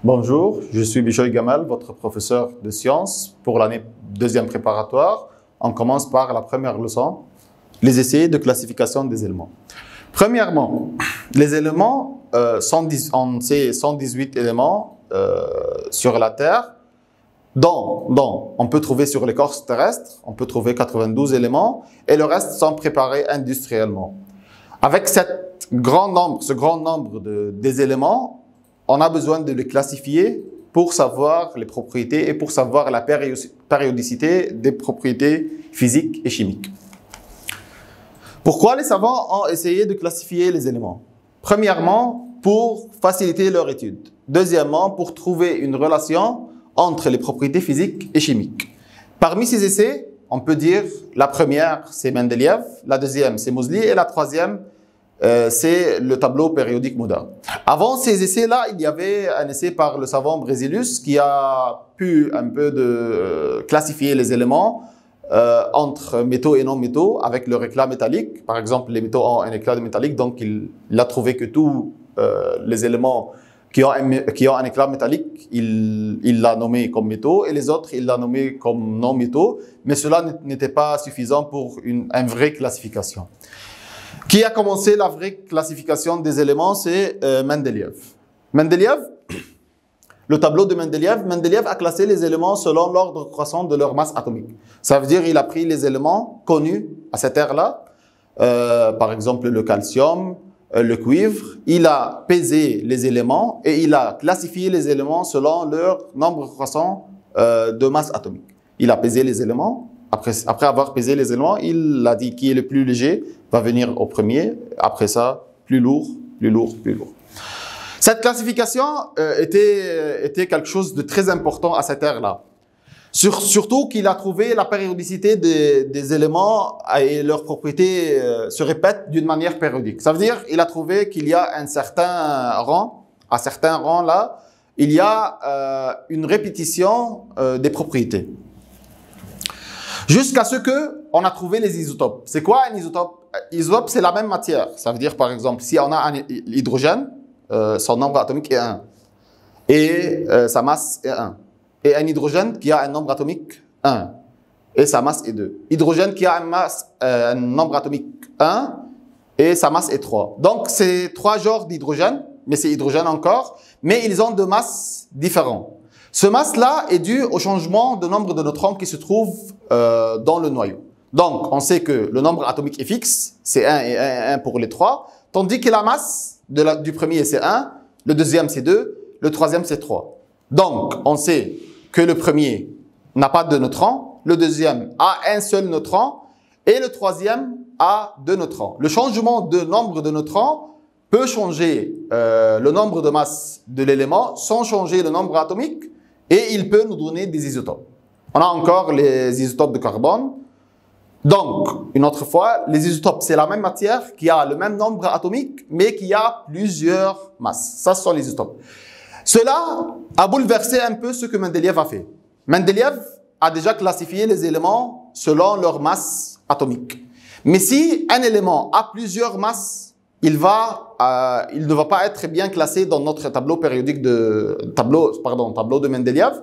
Bonjour, je suis Bishoy Gamal, votre professeur de sciences pour l'année deuxième préparatoire. On commence par la première leçon, les essais de classification des éléments. Premièrement, les éléments, on sait 118 éléments sur la Terre, dont on peut trouver sur l'écorce terrestre, on peut trouver 92 éléments, et le reste sont préparés industriellement. Avec ce grand nombre des éléments, on a besoin de les classifier pour savoir les propriétés et pour savoir la périodicité des propriétés physiques et chimiques. Pourquoi les savants ont essayé de classifier les éléments? Premièrement, pour faciliter leur étude. Deuxièmement, pour trouver une relation entre les propriétés physiques et chimiques. Parmi ces essais, on peut dire la première, c'est Mendeleïev, la deuxième, c'est Moseley, et la troisième, c'est le tableau périodique moderne. Avant ces essais-là, il y avait un essai par le savant Berzelius qui a pu un peu classifier les éléments entre métaux et non-métaux avec leur éclat métallique. Par exemple, les métaux ont un éclat métallique, donc il a trouvé que tous les éléments qui ont un éclat métallique, il l'a nommé comme métaux, et les autres, il l'a nommé comme non-métaux, mais cela n'était pas suffisant pour une vraie classification. Qui a commencé la vraie classification des éléments, c'est Mendeleïev. Mendeleïev, le tableau de Mendeleïev, Mendeleïev a classé les éléments selon l'ordre croissant de leur masse atomique. Ça veut dire qu'il a pris les éléments connus à cette ère-là, par exemple le calcium, le cuivre, il a pesé les éléments et il a classifié les éléments selon leur nombre croissant de masse atomique. Il a pesé les éléments. Après avoir pesé les éléments, il a dit qui est le plus léger va venir au premier. Après ça, plus lourd, plus lourd, plus lourd. Cette classification était quelque chose de très important à cette ère-là. Surtout qu'il a trouvé la périodicité des éléments et leurs propriétés se répètent d'une manière périodique. Ça veut dire qu'il a trouvé qu'il y a un certain rang, à certains rangs là, il y a une répétition des propriétés. Jusqu'à ce qu'on a trouvé les isotopes. C'est quoi un isotope? Isotope, c'est la même matière. Ça veut dire, par exemple, si on a un hydrogène, son nombre atomique est 1. Et sa masse est 1. Et un hydrogène qui a un nombre atomique 1. Et sa masse est 2. Hydrogène qui a un nombre atomique 1. Et sa masse est 3. Donc, c'est 3 genres d'hydrogène, mais c'est hydrogène encore. Mais ils ont 2 masses différentes. Ce masse-là est dû au changement de nombre de neutrons qui se trouvent dans le noyau. Donc, on sait que le nombre atomique est fixe, c'est 1 et 1 et 1 pour les 3, tandis que la masse du premier c'est 1, le deuxième c'est 2, le troisième c'est 3. Donc, on sait que le premier n'a pas de neutrons, le deuxième a un seul neutron, et le troisième a 2 neutrons. Le changement de nombre de neutrons peut changer le nombre de masse de l'élément sans changer le nombre atomique, et il peut nous donner des isotopes. On a encore les isotopes de carbone. Donc, une autre fois, les isotopes, c'est la même matière qui a le même nombre atomique, mais qui a plusieurs masses. Ça, ce sont les isotopes. Cela a bouleversé un peu ce que Mendeleïev a fait. Mendeleïev a déjà classifié les éléments selon leur masse atomique. Mais si un élément a plusieurs masses, il ne va pas être bien classé dans notre tableau périodique tableau de Mendeleïev.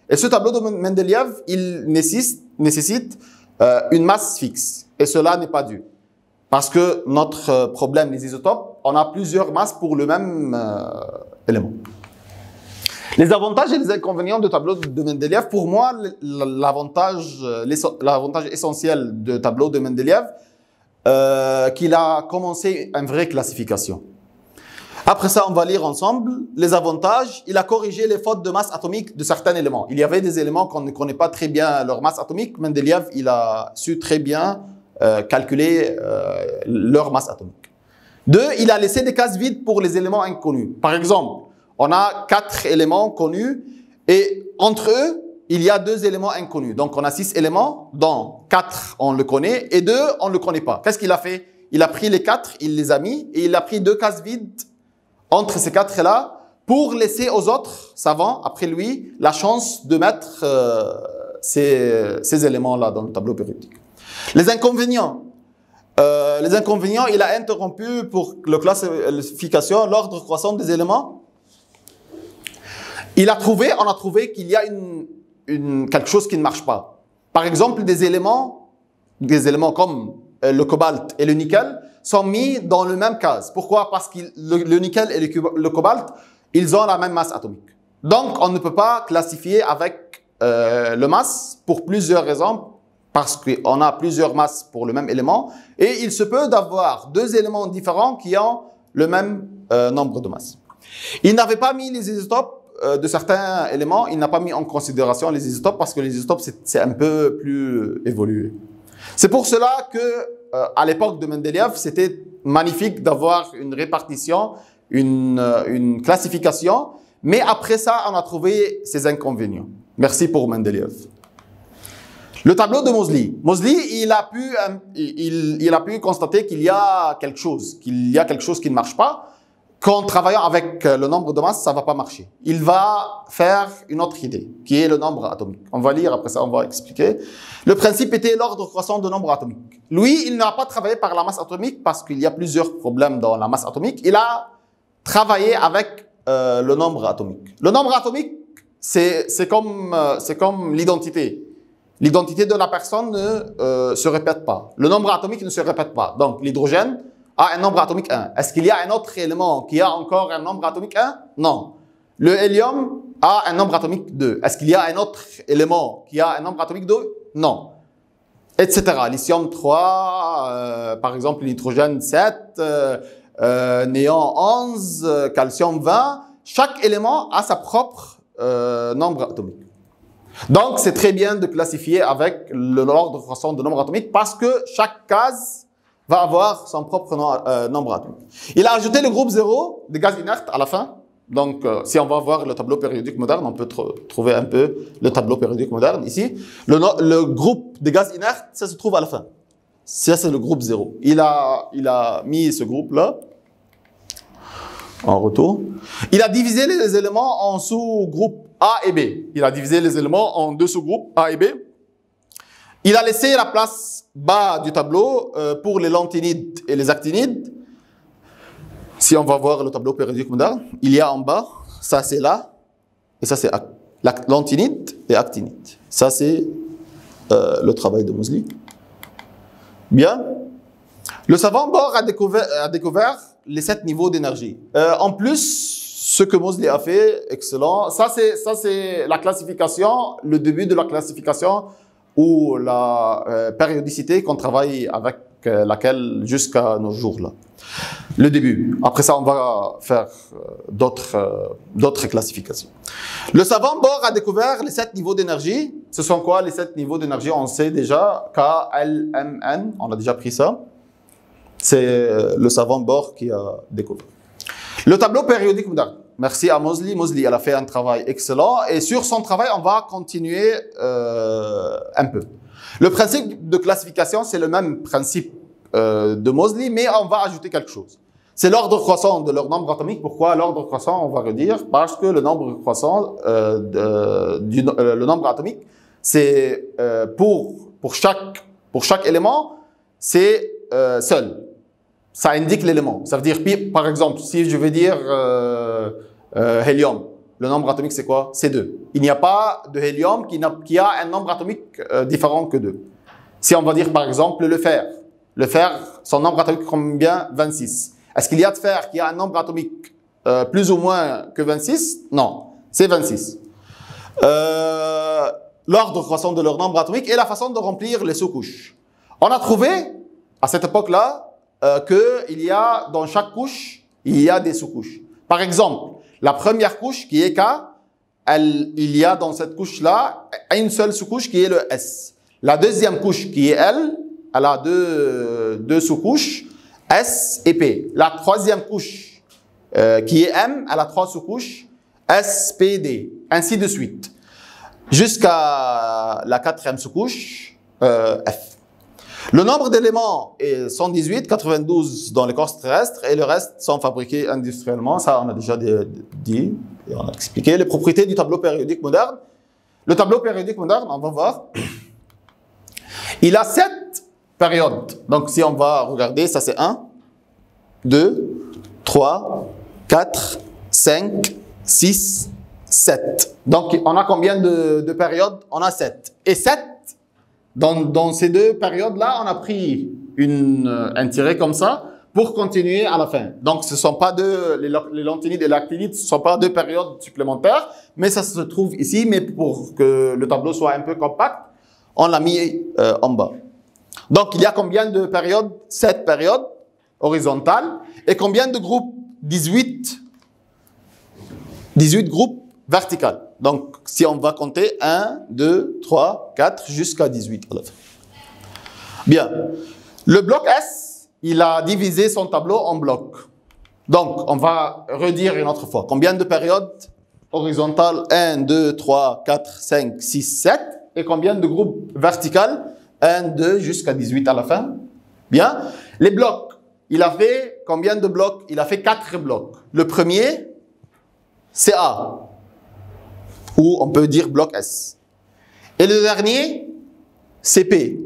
Et ce tableau de Mendeleïev, il nécessite une masse fixe. Et cela n'est pas dû. Parce que notre problème, les isotopes, on a plusieurs masses pour le même élément. Les avantages et les inconvénients du tableau de Mendeleïev, pour moi, l'avantage essentiel du tableau de Mendeleïev, qu'il a commencé une vraie classification. Après ça, on va lire ensemble les avantages. Il a corrigé les fautes de masse atomique de certains éléments. Il y avait des éléments qu'on ne connaît pas très bien leur masse atomique. Mendeleïev, il a su très bien calculer leur masse atomique. 2, il a laissé des cases vides pour les éléments inconnus. Par exemple, on a 4 éléments connus et entre eux, il y a 2 éléments inconnus. Donc, on a 6 éléments, dont 4, on le connaît, et 2, on ne le connaît pas. Qu'est-ce qu'il a fait? Il a pris les 4, il les a mis, et il a pris 2 cases vides entre ces 4-là pour laisser aux autres savants, après lui, la chance de mettre ces éléments-là dans le tableau périodique. Les inconvénients, il a interrompu pour la classification l'ordre croissant des éléments. On a trouvé qu'il y a quelque chose qui ne marche pas. Par exemple, des éléments comme le cobalt et le nickel sont mis dans le même case. Pourquoi? Parce que le nickel et le cobalt, ils ont la même masse atomique. Donc, on ne peut pas classifier avec le masse pour plusieurs raisons, parce qu'on a plusieurs masses pour le même élément, et il se peut d'avoir deux éléments différents qui ont le même nombre de masses. Il n'avait pas mis les isotopes de certains éléments, il n'a pas mis en considération les isotopes parce que les isotopes, c'est un peu plus évolué. C'est pour cela que, à l'époque de Mendeleïev, c'était magnifique d'avoir une répartition, une classification, mais après ça, on a trouvé ses inconvénients. Merci pour Mendeleïev. Le tableau de Moseley. Moseley, il a pu constater qu'il y a quelque chose qui ne marche pas. Qu'en travaillant avec le nombre de masses, ça ne va pas marcher. Il va faire une autre idée, qui est le nombre atomique. On va lire, après ça, on va expliquer. Le principe était l'ordre croissant de nombre atomique. Lui, il n'a pas travaillé par la masse atomique parce qu'il y a plusieurs problèmes dans la masse atomique. Il a travaillé avec le nombre atomique. Le nombre atomique, c'est comme l'identité. L'identité de la personne ne se répète pas. Le nombre atomique ne se répète pas. Donc, l'hydrogène a un nombre atomique 1. Est-ce qu'il y a un autre élément qui a encore un nombre atomique 1? Non. Le hélium a un nombre atomique 2. Est-ce qu'il y a un autre élément qui a un nombre atomique 2? Non. Etc. Lithium 3, par exemple, l'hydrogène 7, néon 11, calcium 20. Chaque élément a sa propre nombre atomique. Donc, c'est très bien de classifier avec l'ordre croissant de nombre atomique parce que chaque case va avoir son propre nombre atomique. Il a ajouté le groupe 0 des gaz inertes à la fin. Donc, si on va voir le tableau périodique moderne, on peut trouver un peu le tableau périodique moderne ici. Le groupe des gaz inertes, ça se trouve à la fin. Ça, c'est le groupe 0. Il a mis ce groupe-là en retour. Il a divisé les éléments en sous-groupes A et B. Il a divisé les éléments en deux sous-groupes A et B. Il a laissé la place bas du tableau pour les lantinides et les actinides. Si on va voir le tableau périodique moderne, il y a en bas, ça c'est là, et ça c'est lantinide et actinide. Ça c'est le travail de Moseley. Bien. Le savant Bohr a découvert les 7 niveaux d'énergie. En plus, ce que Moseley a fait, excellent. Ça c'est la classification, le début de la classification ou la périodicité qu'on travaille avec laquelle jusqu'à nos jours là. Le début. Après ça, on va faire d'autres classifications. Le savant Bohr a découvert les 7 niveaux d'énergie. Ce sont quoi les 7 niveaux d'énergie? On sait déjà K, L, M, N. On a déjà pris ça. C'est le savant Bohr qui a découvert. Le tableau périodique moderne. Merci à Moseley. Moseley, elle a fait un travail excellent. Et sur son travail, on va continuer un peu. Le principe de classification, c'est le même principe de Moseley, mais on va ajouter quelque chose. C'est l'ordre croissant de leur nombre atomique. Pourquoi l'ordre croissant? On va redire parce que le nombre croissant, le nombre atomique, c'est pour chaque élément, c'est seul. Ça indique l'élément. Ça veut dire, par exemple, si je veux dire hélium, le nombre atomique c'est quoi? C'est 2. Il n'y a pas de hélium qui a un nombre atomique différent que 2. Si on va dire par exemple le fer. Le fer, son nombre atomique combien? 26. Est-ce qu'il y a de fer qui a un nombre atomique plus ou moins que 26? Non, c'est 26. L'ordre croissant de leur nombre atomique et la façon de remplir les sous-couches. On a trouvé, à cette époque-là, qu'il y a dans chaque couche, il y a des sous-couches. Par exemple, la première couche qui est K, il y a dans cette couche-là une seule sous-couche qui est le S. La deuxième couche qui est L, elle a deux sous-couches, S et P. La troisième couche qui est M, elle a 3 sous-couches, S, P, D, ainsi de suite. Jusqu'à la 4e sous-couche, F. Le nombre d'éléments est 118, 92 dans l'écorce terrestre et le reste sont fabriqués industriellement. Ça, on a déjà dit et on a expliqué. Les propriétés du tableau périodique moderne. Le tableau périodique moderne, on va voir. Il a 7 périodes. Donc, si on va regarder, ça c'est 1, 2, 3, 4, 5, 6, 7. Donc, on a combien de périodes? On a 7. Et 7, dans ces deux périodes-là, on a pris un tiret comme ça pour continuer à la fin. Donc, ce ne sont pas les lentinides et l'actinide, ce ne sont pas deux périodes supplémentaires, mais ça se trouve ici. Mais pour que le tableau soit un peu compact, on l'a mis en bas. Donc, il y a combien de périodes? 7 périodes horizontales. Et combien de groupes? 18 groupes verticaux. Donc, si on va compter 1, 2, 3, 4, jusqu'à 18 à la fin. Bien. Le bloc S, il a divisé son tableau en blocs. Donc, on va redire une autre fois. Combien de périodes horizontales? 1, 2, 3, 4, 5, 6, 7. Et combien de groupes verticaux? 1, 2, jusqu'à 18 à la fin. Bien. Les blocs, il a fait combien de blocs? Il a fait 4 blocs. Le premier, c'est A. Ou on peut dire bloc S. Et le dernier, c'est P.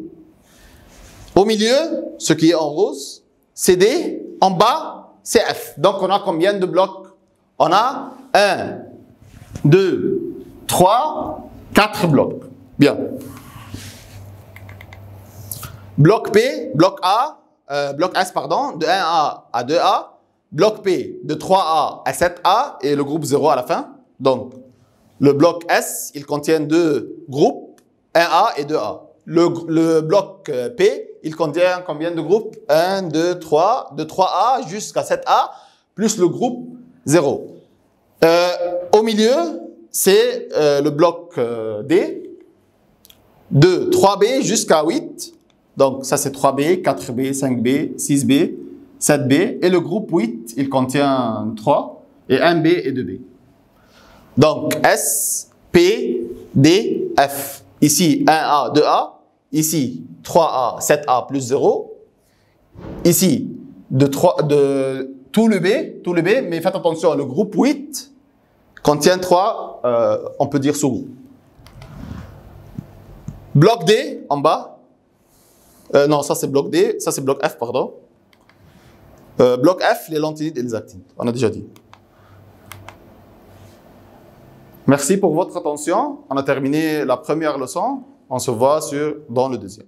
Au milieu, ce qui est en rose, c'est D. En bas, c'est F. Donc, on a combien de blocs? On a 1, 2, 3, 4 blocs. Bien. Bloc P, bloc S, pardon, de 1A à 2A. Bloc P, de 3A à 7A et le groupe 0 à la fin. Donc, le bloc S, il contient deux groupes, 1A et 2A. Le bloc P, il contient combien de groupes? 1, 2, 3, de 3A jusqu'à 7A, plus le groupe 0. Au milieu, c'est le bloc D, de 3B jusqu'à 8. Donc, ça c'est 3B, 4B, 5B, 6B, 7B. Et le groupe 8, il contient 3, et 1B et 2B. Donc, S, P, D, F. Ici, 1A, 2A. Ici, 3A, 7A plus 0. Ici, de tout le B, mais faites attention, le groupe 8 contient 3, on peut dire sous-groupes. Bloc D, en bas. Non, ça c'est bloc D, ça c'est bloc F, pardon. Bloc F, les lentinides et les actinides, on a déjà dit. Merci pour votre attention. On a terminé la première leçon. On se voit dans le deuxième.